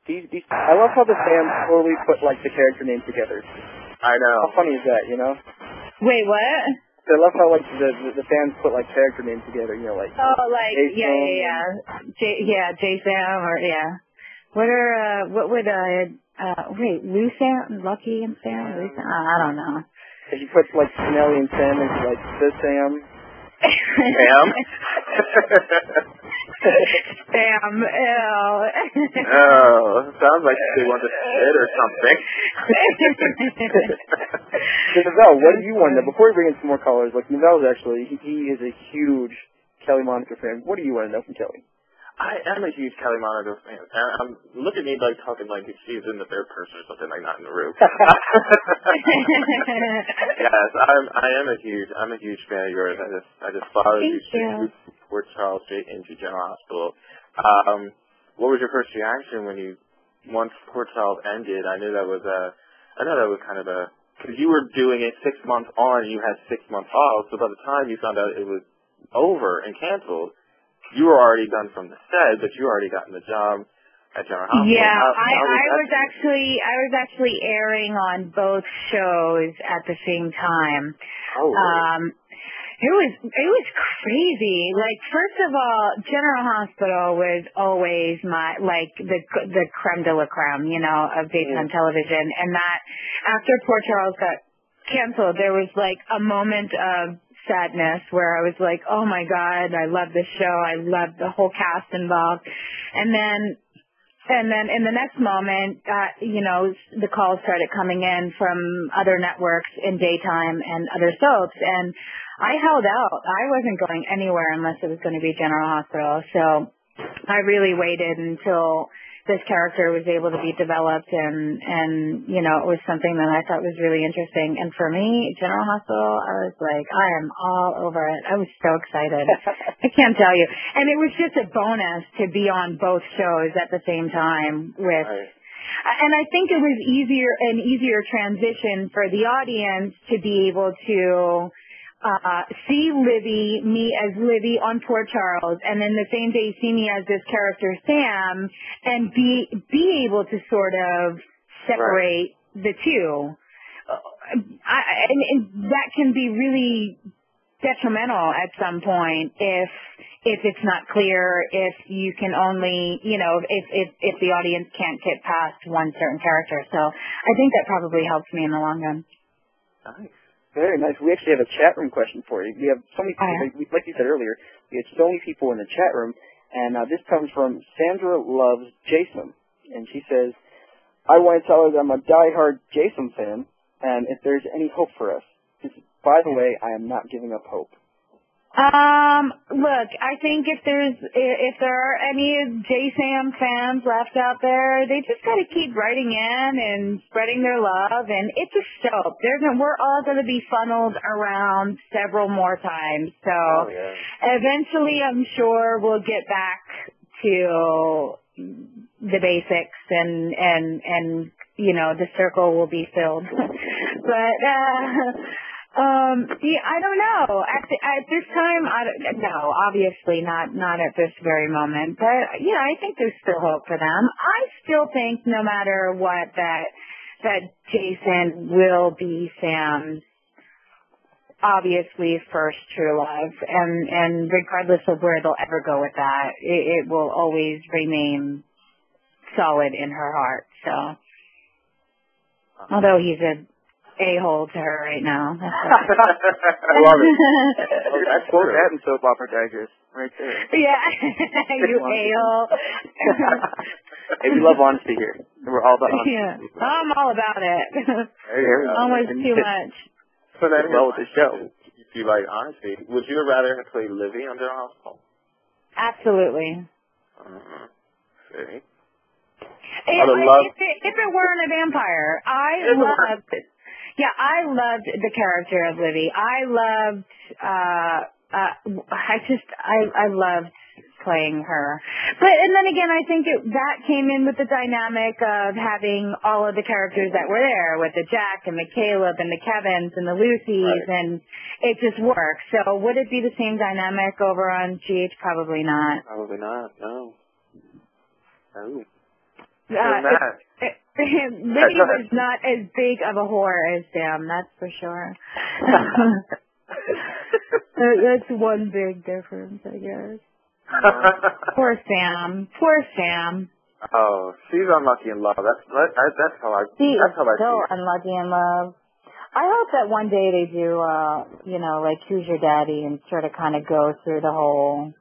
I love how the fans totally put, like, the character names together. I know. How funny is that, you know? Wait, what? I love how, like, the fans put, like, character names together, you know, like... Oh, like, yeah. J-Sam, or, yeah. Wait, Lou Sam, Lucky and Sam? Lou Sam? I don't know. If you put, like, Spinelli and Sam, it's like, the Sam. Sam? Sam, ew. Oh, sounds like they want to spit or something. So, Novell, what do you want to know? Before we bring in some more callers, like, Novell's actually, he is a huge Kelly Monaco fan. What do you want to know from Kelly? I am a huge Kelly Monaco fan. Look at me like talking like she's in the third person or something, like not in the room. Yes, I'm a huge fan of yours. I just followed you through Port Charles straight into General Hospital. What was your first reaction once Port Charles ended? I know that was kind of because you were doing it 6 months on, you had 6 months off. So by the time you found out it was over and canceled, you were already done from the set, but you already gotten the job at General Hospital. Yeah, I was actually airing on both shows at the same time. Oh, really? It was crazy. Like, first of all, General Hospital was always my, like, the creme de la creme, you know, of daytime television. And that, after Port Charles got canceled, there was, like, a moment of sadness where I was like, oh my God, I love this show. I love the whole cast involved. And then in the next moment, you know, the calls started coming in from other networks in daytime and other soaps. And I held out. I wasn't going anywhere unless it was going to be General Hospital. So I really waited until this character was able to be developed, and you know, it was something that I thought was really interesting. And for me, General Hospital, I was like, I am all over it. I was so excited. I can't tell you. And it was just a bonus to be on both shows at the same time with. Right. And I think it was an easier transition for the audience to be able to see me as Livy on Port Charles, and then the same day see me as this character Sam, and be able to sort of separate the two. And that can be really detrimental at some point if it's not clear, if you can only, you know, if the audience can't get past one certain character. So I think that probably helps me in the long run. Nice. Very nice. We actually have a chat room question for you. We have so many people, like you said earlier, we have so many people in the chat room, and this comes from Sandra Loves Jason, and she says, I want to tell her that I'm a diehard Jason fan, and if there's any hope for us. By the way, I am not giving up hope. Look, I think if there are any JSAM fans left out there, they just got to keep writing in and spreading their love, and it's a soap. We're all going to be funneled around several more times, so eventually I'm sure we'll get back to the basics, and you know, the circle will be filled. But I don't know. At this time, no, obviously not at this very moment. But, you know, I think there's still hope for them. I still think no matter what that Jason will be Sam's obviously first true love. And regardless of where they'll ever go with that, it will always remain solid in her heart. So, although he's a-hole to her right now. I love it. That's quote that in Soap Opera Digest right there. Yeah. You a-hole. Hey, we love honesty here. We're all about honesty. Yeah. I'm all about it. Almost too much. So then, well with the show. If you like honesty, would you rather have played Livy on General Hospital? Absolutely. See? If it weren't a vampire, I loved the character of Livy. I loved playing her. And then again, I think that came in with the dynamic of having all of the characters that were there, with the Jack and the Caleb and the Kevins and the Lucys, and it just works. So would it be the same dynamic over on GH? Probably not. Probably not, no. Oh. Minnie was not as big of a whore as Sam, that's for sure. That's one big difference, I guess. Poor Sam. Poor Sam. Oh, she's unlucky in love. That's how I. She that's how I is so feel. unlucky in love. I hope that one day they do, like Who's Your Daddy and sort of kind of go through the whole.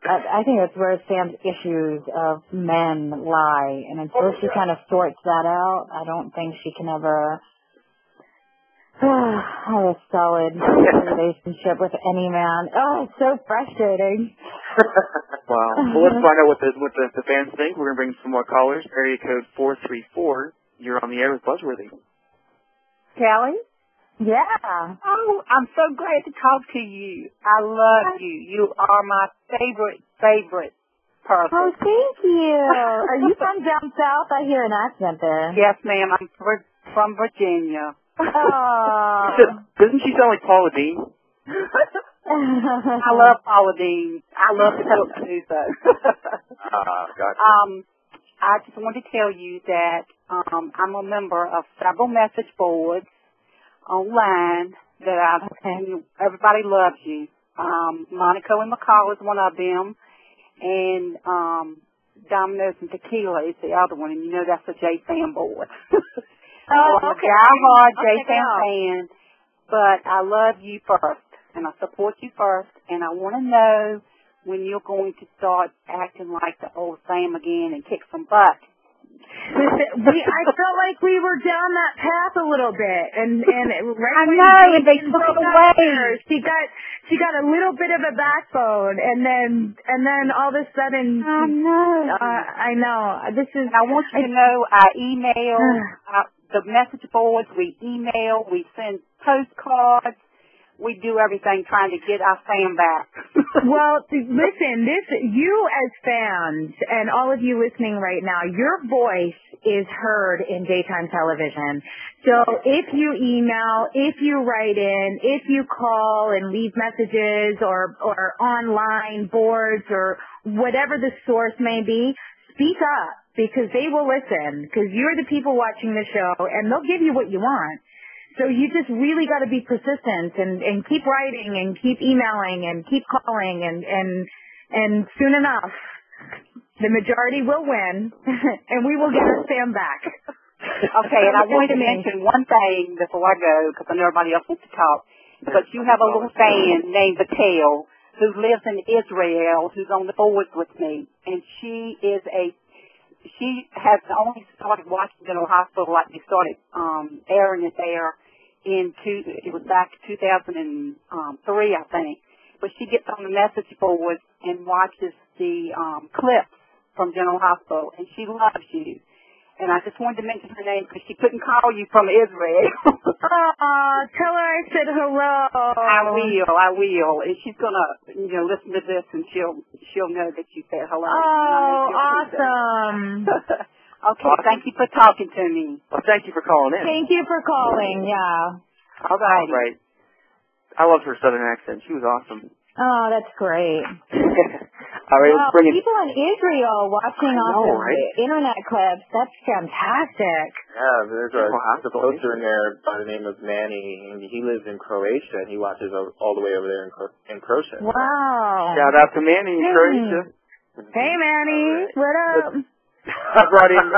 I think that's where Sam's issues of men lie, and until she kind of sorts that out, I don't think she can ever have a solid relationship with any man. Oh, it's so frustrating. Wow. Well, let's find out what the fans think. We're going to bring some more callers. Area code 434. You're on the air with Buzzworthy. Kelly? Yeah. Oh, I'm so glad to talk to you. I love you. You are my favorite person. Oh, thank you. Are you from down south? I hear an accent there. Yes, ma'am. I'm from Virginia. Oh. Doesn't she sound like Paula Dean? I love Paula Dean. I love the Coke too, though. Gotcha. I just want to tell you that I'm a member of several message boards online that everybody loves you. Monaco and Macau is one of them, and Domino's and Tequila is the other one, and you know that's a J-Fan board. Oh, I'm okay. a diehard J-Fan fan, but I love you first, and I support you first, and I want to know when you're going to start acting like the old Sam again and kick some butt. I felt like we were down that path a little bit, and right I know, and they took it away. She got a little bit of a backbone, and then all of a sudden, I know. This is. I want you to know, I email the message boards. We email, we send postcards. We do everything trying to get our Sam back. Well, listen, you as fans and all of you listening right now, your voice is heard in daytime television. So if you email, if you write in, if you call and leave messages or online boards or whatever the source may be, speak up because they will listen because you're the people watching the show and they'll give you what you want. So you just really got to be persistent and keep writing and keep emailing and keep calling and soon enough, the majority will win and we will get our Sam back. Okay, and I wanted to mention one thing before I go because I know everybody else wants to talk. But you have a little fan named Batel who lives in Israel who's on the boards with me, and she has only started watching General Hospital like they started airing it there. It was back 2003, I think. But she gets on the message board and watches the clips from General Hospital, and she loves you. And I just wanted to mention her name because she couldn't call you from Israel. Tell her I said hello. I will. And she's gonna, listen to this, and she'll know that you said hello. Oh, awesome. Okay, thank you for talking to me. Well, thank you for calling in. Thank you for calling, yeah. All right. All right. I loved her southern accent. She was awesome. Oh, that's great. All right, let's bring it. People in Israel watching the internet clips, that's fantastic. Yeah, there's a poster in there by the name of Manny, and he lives in Croatia, and he watches all the way over there in Croatia. Wow. Shout out to Manny in Croatia. Hey, Manny. What up? I brought in